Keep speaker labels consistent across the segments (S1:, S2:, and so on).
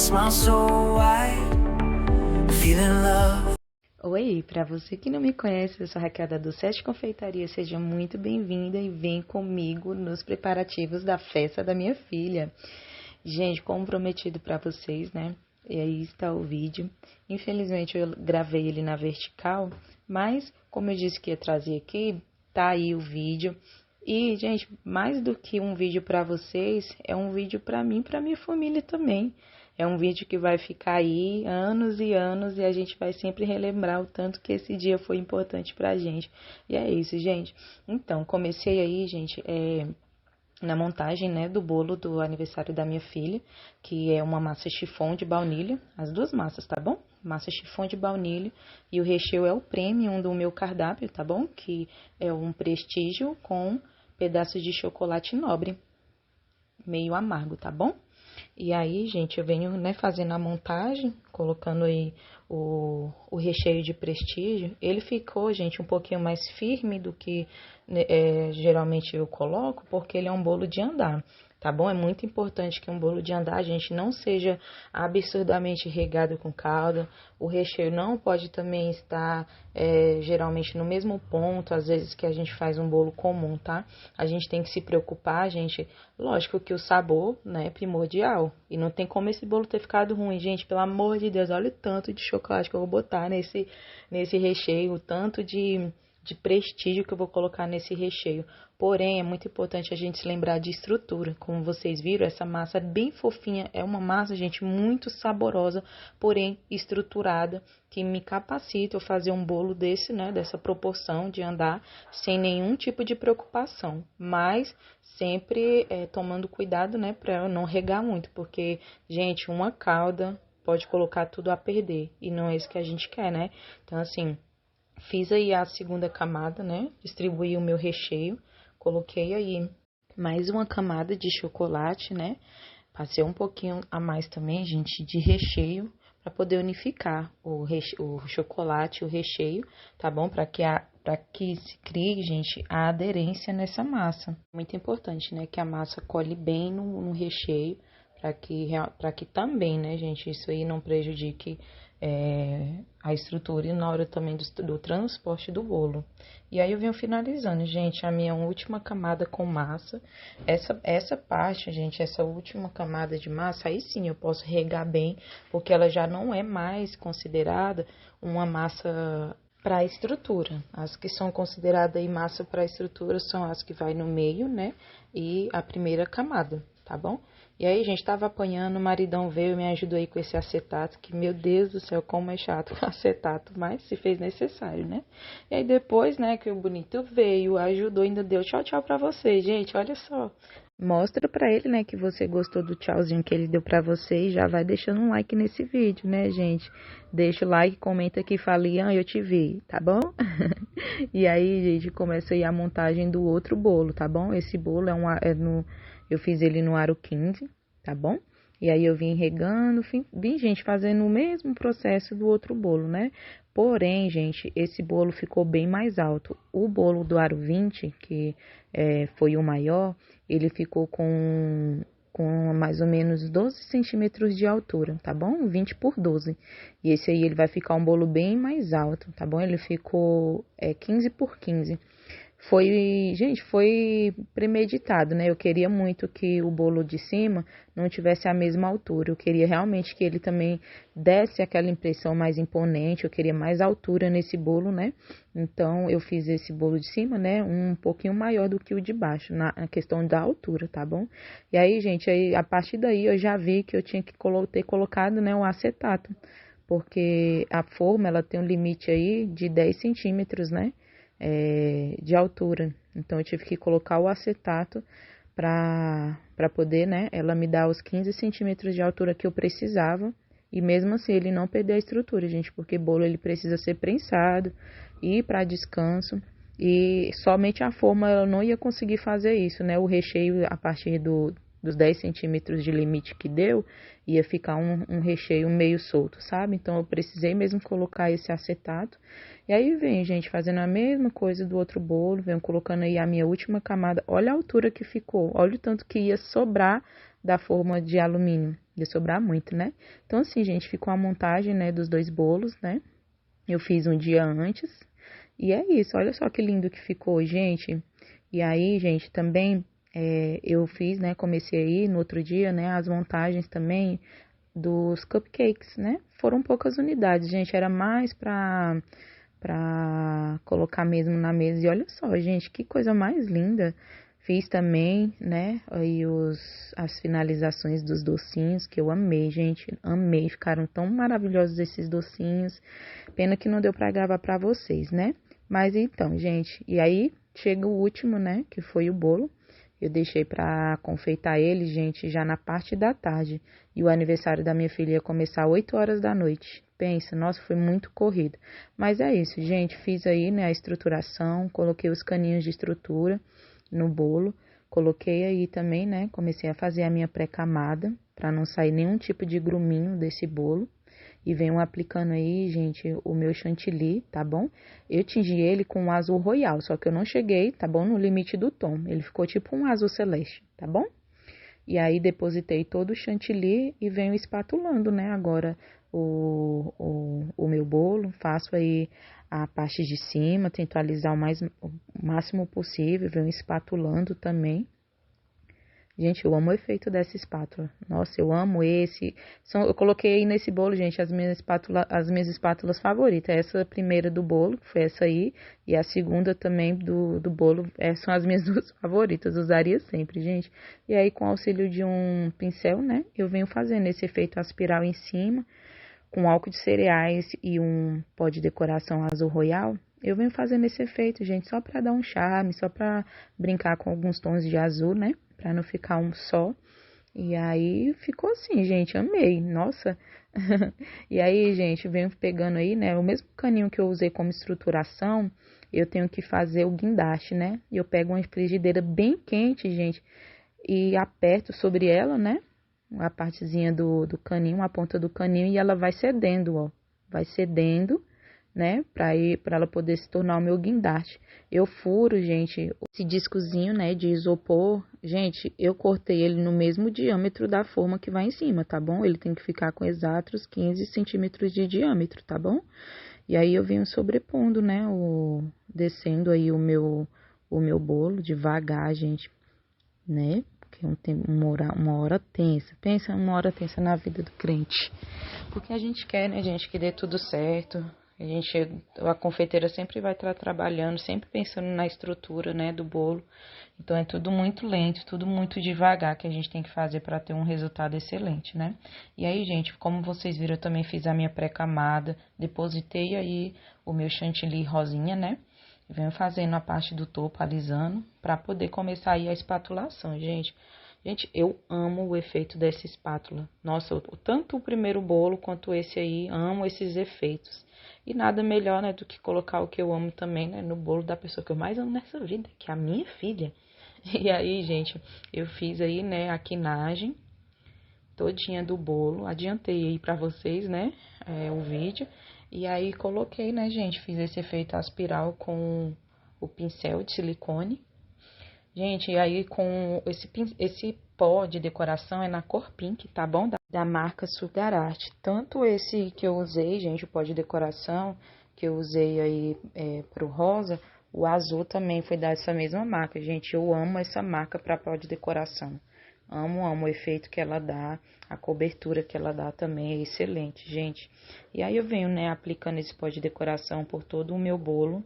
S1: smile so wide, feeling love.
S2: Oi, para você que não me conhece, eu sou a Raquel da do Sete Confeitaria, seja muito bem-vinda e vem comigo nos preparativos da festa da minha filha. Gente, como prometido para vocês, né? E aí está o vídeo. Infelizmente eu gravei ele na vertical, mas como eu disse que ia trazer aqui, tá aí o vídeo. E, gente, mais do que um vídeo para vocês, é um vídeo para mim e para minha família também. É um vídeo que vai ficar aí anos e anos e a gente vai sempre relembrar o tanto que esse dia foi importante pra gente. E é isso, gente. Então, comecei aí, gente, na montagem, né, do bolo do aniversário da minha filha, que é uma massa chiffon de baunilha, as duas massas, tá bom? Massa chiffon de baunilha e o recheio é o premium do meu cardápio, tá bom? Que é um prestígio com pedaços de chocolate nobre, meio amargo, tá bom? E aí, gente, eu venho, né, fazendo a montagem, colocando aí o recheio de prestígio. Ele ficou, gente, um pouquinho mais firme do que né, geralmente eu coloco, porque ele é um bolo de andar, tá bom? É muito importante que um bolo de andar, gente, não seja absurdamente regado com calda. O recheio não pode também estar geralmente no mesmo ponto, às vezes que a gente faz um bolo comum, tá? A gente tem que se preocupar, gente. Lógico que o sabor, né, é primordial. E não tem como esse bolo ter ficado ruim, gente. Pelo amor de Deus, olha o tanto de chocolate que eu vou botar nesse recheio, o tanto de prestígio que eu vou colocar nesse recheio. Porém, é muito importante a gente se lembrar de estrutura. Como vocês viram, essa massa é bem fofinha. É uma massa, gente, muito saborosa, porém estruturada, que me capacita a fazer um bolo desse, né, dessa proporção de andar, sem nenhum tipo de preocupação. Mas sempre tomando cuidado, né, para eu não regar muito, porque, gente, uma calda pode colocar tudo a perder, e não é isso que a gente quer, né? Então, assim, fiz aí a segunda camada, né? Distribuí o meu recheio, coloquei aí mais uma camada de chocolate, né? Passei um pouquinho a mais também, gente, de recheio, para poder unificar o chocolate, o recheio, tá bom? Para que se crie, gente, a aderência nessa massa. Muito importante, né? Que a massa colhe bem no recheio, para que também, né, gente, isso aí não prejudique a estrutura e na hora também do transporte do bolo. E aí eu venho finalizando, gente, a minha última camada com massa. Essa parte, gente, essa última camada de massa, aí sim eu posso regar bem, porque ela já não é mais considerada uma massa para estrutura. As que são consideradas aí massa para estrutura são as que vai no meio, né? E a primeira camada, tá bom? E aí, gente, tava apanhando, o maridão veio e me ajudou aí com esse acetato, que, meu Deus do céu, como é chato o acetato, mas se fez necessário, né? E aí depois, né, que o bonito veio, ajudou, ainda deu tchau, tchau pra vocês, gente, olha só. Mostra pra ele, né, que você gostou do tchauzinho que ele deu pra você e já vai deixando um like nesse vídeo, né, gente? Deixa o like, comenta aqui, fale, eu te vi, tá bom? E aí, gente, começa aí a montagem do outro bolo, tá bom? Esse bolo eu fiz ele no aro 15, tá bom? E aí eu vim regando, vim, gente, fazendo o mesmo processo do outro bolo, né? Porém, gente, esse bolo ficou bem mais alto. O bolo do aro 20, que foi o maior, ele ficou com mais ou menos 12 centímetros de altura, tá bom? 20 por 12. E esse aí ele vai ficar um bolo bem mais alto, tá bom? Ele ficou 15 por 15. Gente, foi premeditado, né? Eu queria muito que o bolo de cima não tivesse a mesma altura. Eu queria realmente que ele também desse aquela impressão mais imponente. Eu queria mais altura nesse bolo, né? Então, eu fiz esse bolo de cima, né? Um pouquinho maior do que o de baixo, na questão da altura, tá bom? E aí, gente, a partir daí eu já vi que eu tinha que ter colocado, né, o acetato. Porque a forma, ela tem um limite aí de 10 centímetros, né? De altura. Então, eu tive que colocar o acetato para poder, né, ela me dar os 15 centímetros de altura que eu precisava. E mesmo assim, ele não perder a estrutura, gente, porque bolo ele precisa ser prensado e para descanso. E somente a forma ela não ia conseguir fazer isso, né? O recheio, a partir dos 10 centímetros de limite que deu, ia ficar um recheio meio solto, sabe? Então, eu precisei mesmo colocar esse acetato. E aí vem, gente, fazendo a mesma coisa do outro bolo, venho colocando aí a minha última camada. Olha a altura que ficou, olha o tanto que ia sobrar da forma de alumínio. ia sobrar muito, né? Então, assim, gente, ficou a montagem, né, dos 2 bolos, né? Eu fiz um dia antes. E é isso, olha só que lindo que ficou, gente. E aí, gente, também eu fiz, né? Comecei aí no outro dia, né? As montagens também dos cupcakes, né? Foram poucas unidades, gente. Era mais pra colocar mesmo na mesa. E olha só, gente, que coisa mais linda. Fiz também, né, aí as finalizações dos docinhos, que eu amei, gente, amei, ficaram tão maravilhosos esses docinhos. Pena que não deu pra gravar pra vocês, né? Mas então, gente, e aí chega o último, né, que foi o bolo. Eu deixei pra confeitar ele, gente, já na parte da tarde. E o aniversário da minha filha ia começar às 8 horas da noite. Pensa, nossa, foi muito corrido. Mas é isso, gente, fiz aí, né, a estruturação, coloquei os caninhos de estrutura no bolo. Coloquei aí também, né? Comecei a fazer a minha pré-camada para não sair nenhum tipo de gruminho desse bolo. E venho aplicando aí, gente, o meu chantilly, tá bom? Eu tingi ele com um azul royal, só que eu não cheguei, tá bom? No limite do tom. Ele ficou tipo um azul celeste, tá bom? E aí depositei todo o chantilly e venho espatulando, né? Agora o meu bolo. Faço aí a parte de cima, tento alisar o máximo possível, venho espatulando também. Gente, eu amo o efeito dessa espátula. Nossa, eu amo esse. Eu coloquei aí nesse bolo, gente, as minhas espátulas favoritas. Essa primeira do bolo, que foi essa aí, e a segunda também do bolo, são as minhas duas favoritas. Usaria sempre, gente. E aí, com o auxílio de um pincel, né, eu venho fazendo esse efeito aspiral em cima, com álcool de cereais e um pó de decoração azul royal. Eu venho fazendo esse efeito, gente, só para dar um charme, só para brincar com alguns tons de azul, né? Para não ficar um só. E aí ficou assim, gente, amei, nossa. E aí, gente, venho pegando aí, né, o mesmo caninho que eu usei como estruturação, eu tenho que fazer o guindaste, né? Eu pego uma frigideira bem quente, gente, e aperto sobre ela, né? A partezinha do caninho, a ponta do caninho, e ela vai cedendo, ó. Vai cedendo, né, para ela poder se tornar o meu guindaste. Eu furo, gente, esse discozinho, né, de isopor, gente, eu cortei ele no mesmo diâmetro da forma que vai em cima, tá bom? Ele tem que ficar com exatos 15 centímetros de diâmetro, tá bom? E aí eu venho sobrepondo, né, descendo aí o meu bolo devagar, gente, né? Porque uma hora tensa. Pensa uma hora tensa na vida do crente. Porque a gente quer, né, gente, que dê tudo certo. A confeiteira sempre vai estar trabalhando, sempre pensando na estrutura, né, do bolo. Então é tudo muito lento, tudo muito devagar que a gente tem que fazer para ter um resultado excelente, né? E aí, gente, como vocês viram, eu também fiz a minha pré-camada, depositei aí o meu chantilly rosinha, né? Venho fazendo a parte do topo, alisando, para poder começar aí a espatulação, gente. Gente, eu amo o efeito dessa espátula. Nossa, tanto o primeiro bolo quanto esse aí, amo esses efeitos. E nada melhor, né, do que colocar o que eu amo também, né, no bolo da pessoa que eu mais amo nessa vida, que é a minha filha. E aí, gente, eu fiz aí, né, a quinagem todinha do bolo. Adiantei aí pra vocês, né, o vídeo. E aí coloquei, né, gente, fiz esse efeito aspiral com o pincel de silicone. Gente, e aí com esse pó de decoração é na cor pink, tá bom? Da marca Sugar Art. Tanto esse que eu usei, gente, o pó de decoração, que eu usei aí pro rosa, o azul também foi dessa mesma marca. Gente, eu amo essa marca para pó de decoração. Amo, amo o efeito que ela dá, a cobertura que ela dá também é excelente, gente. E aí eu venho, né, aplicando esse pó de decoração por todo o meu bolo.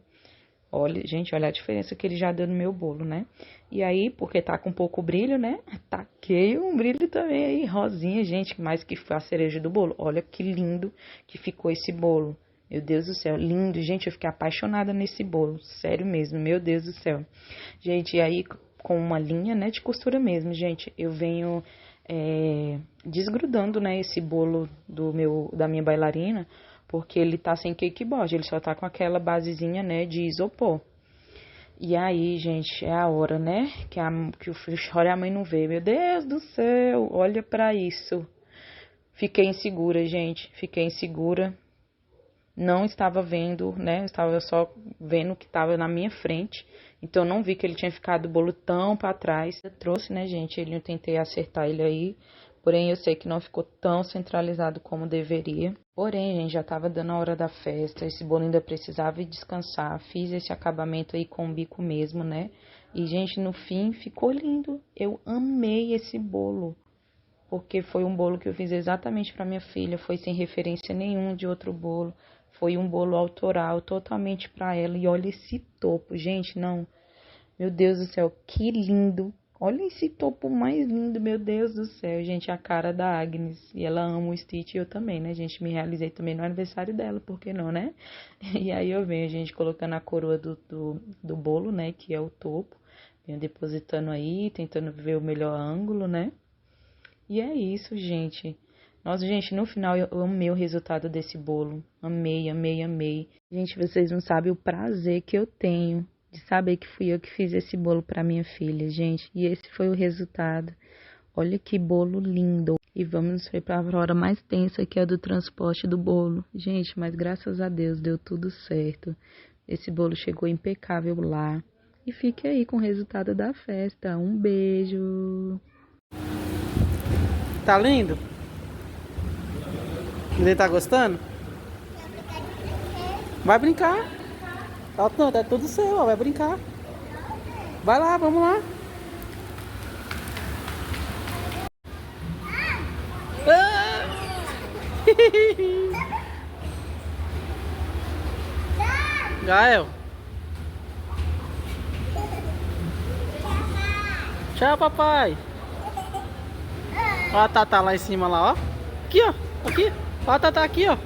S2: Olha, gente, olha a diferença que ele já deu no meu bolo, né? E aí, porque tá com pouco brilho, né? Taquei um brilho também aí, rosinha, gente, mais que foi a cereja do bolo. Olha que lindo que ficou esse bolo. Meu Deus do céu, lindo. Gente, eu fiquei apaixonada nesse bolo. Sério mesmo, meu Deus do céu. Gente, e aí, com uma linha, né, de costura mesmo, gente, eu venho desgrudando, né, esse bolo da minha bailarina, porque ele tá sem cake board, ele só tá com aquela basezinha, né, de isopor. E aí, gente, é a hora, né, que o filho chora e a mãe não vê. Meu Deus do céu, olha pra isso. Fiquei insegura, gente, fiquei insegura. Não estava vendo, né, estava só vendo o que estava na minha frente. Então, não vi que ele tinha ficado o bolo tão pra trás. Eu trouxe, né, gente, eu tentei acertar ele aí, Porém, eu sei que não ficou tão centralizado como deveria. Porém, gente, já tava dando a hora da festa. Esse bolo ainda precisava descansar. Fiz esse acabamento aí com o bico mesmo, né? E, gente, no fim ficou lindo. Eu amei esse bolo. Porque foi um bolo que eu fiz exatamente para minha filha. Foi sem referência nenhuma de outro bolo. Foi um bolo autoral, totalmente para ela. E olha esse topo, gente, não. Meu Deus do céu, que lindo. Olha esse topo mais lindo, meu Deus do céu, gente, a cara da Agnes. E ela ama o Stitch e eu também, né, gente? Me realizei também no aniversário dela, por que não, né? E aí eu venho, gente, colocando a coroa do bolo, né, que é o topo. Venho depositando aí, tentando ver o melhor ângulo, né? E é isso, gente. Nossa, gente, no final eu amei o resultado desse bolo. Amei, amei, amei. Gente, vocês não sabem o prazer que eu tenho de saber que fui eu que fiz esse bolo para minha filha, gente. E esse foi o resultado. Olha que bolo lindo. E vamos nos preparar para a hora mais tensa, que é a do transporte do bolo. Gente, mas graças a Deus deu tudo certo. Esse bolo chegou impecável lá. E fique aí com o resultado da festa. Um beijo.
S3: Tá lindo? Ele tá gostando? Vai brincar. Não, tá tudo seu, ó, vai brincar. Vai lá, vamos lá. Gael. Tchau, papai. Ó a Tatá lá em cima, lá, ó. Aqui, ó. Aqui. Ó a Tatá aqui, ó.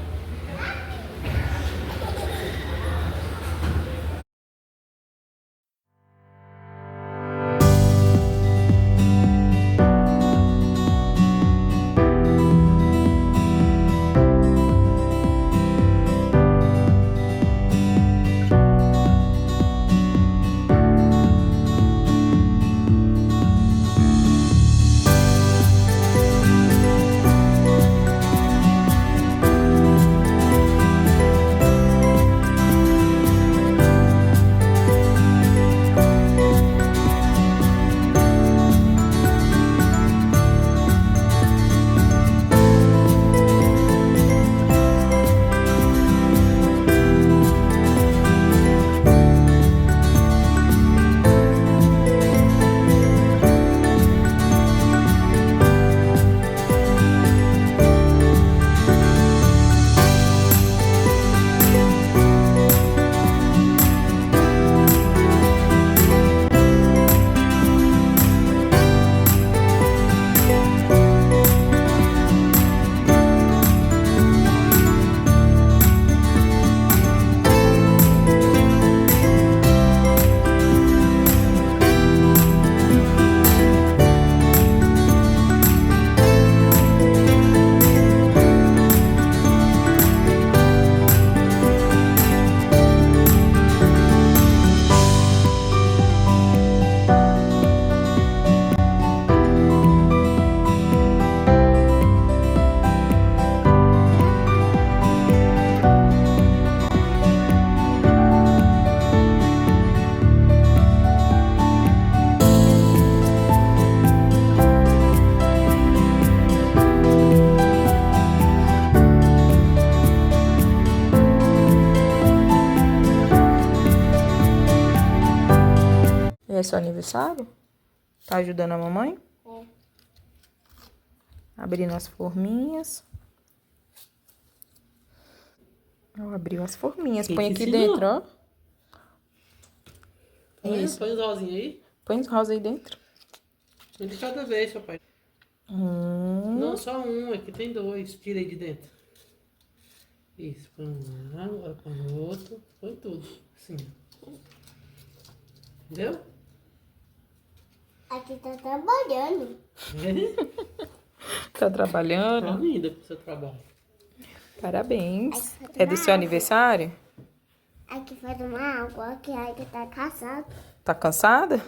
S2: É seu aniversário? Tá ajudando a mamãe?
S4: É.
S2: Abrindo as forminhas. Ó, abriu as forminhas.
S3: Quem
S2: Põe
S3: te
S2: aqui
S3: ensinou?
S2: dentro, ó.
S3: Isso. Põe os rosinhos aí.
S2: Põe os rosa aí dentro.
S3: Um de cada vez, papai. Não, só um. Aqui tem dois. Tira aí de dentro. Isso. Põe um lá, agora põe o outro. Põe tudo. Assim. Entendeu?
S4: Aqui tá trabalhando.
S2: Tá
S3: Tá
S2: trabalhando?
S3: linda pro seu trabalho.
S2: Parabéns. É do seu aniversário?
S4: Aqui faz uma água que a água tá cansada.
S2: Tá cansada?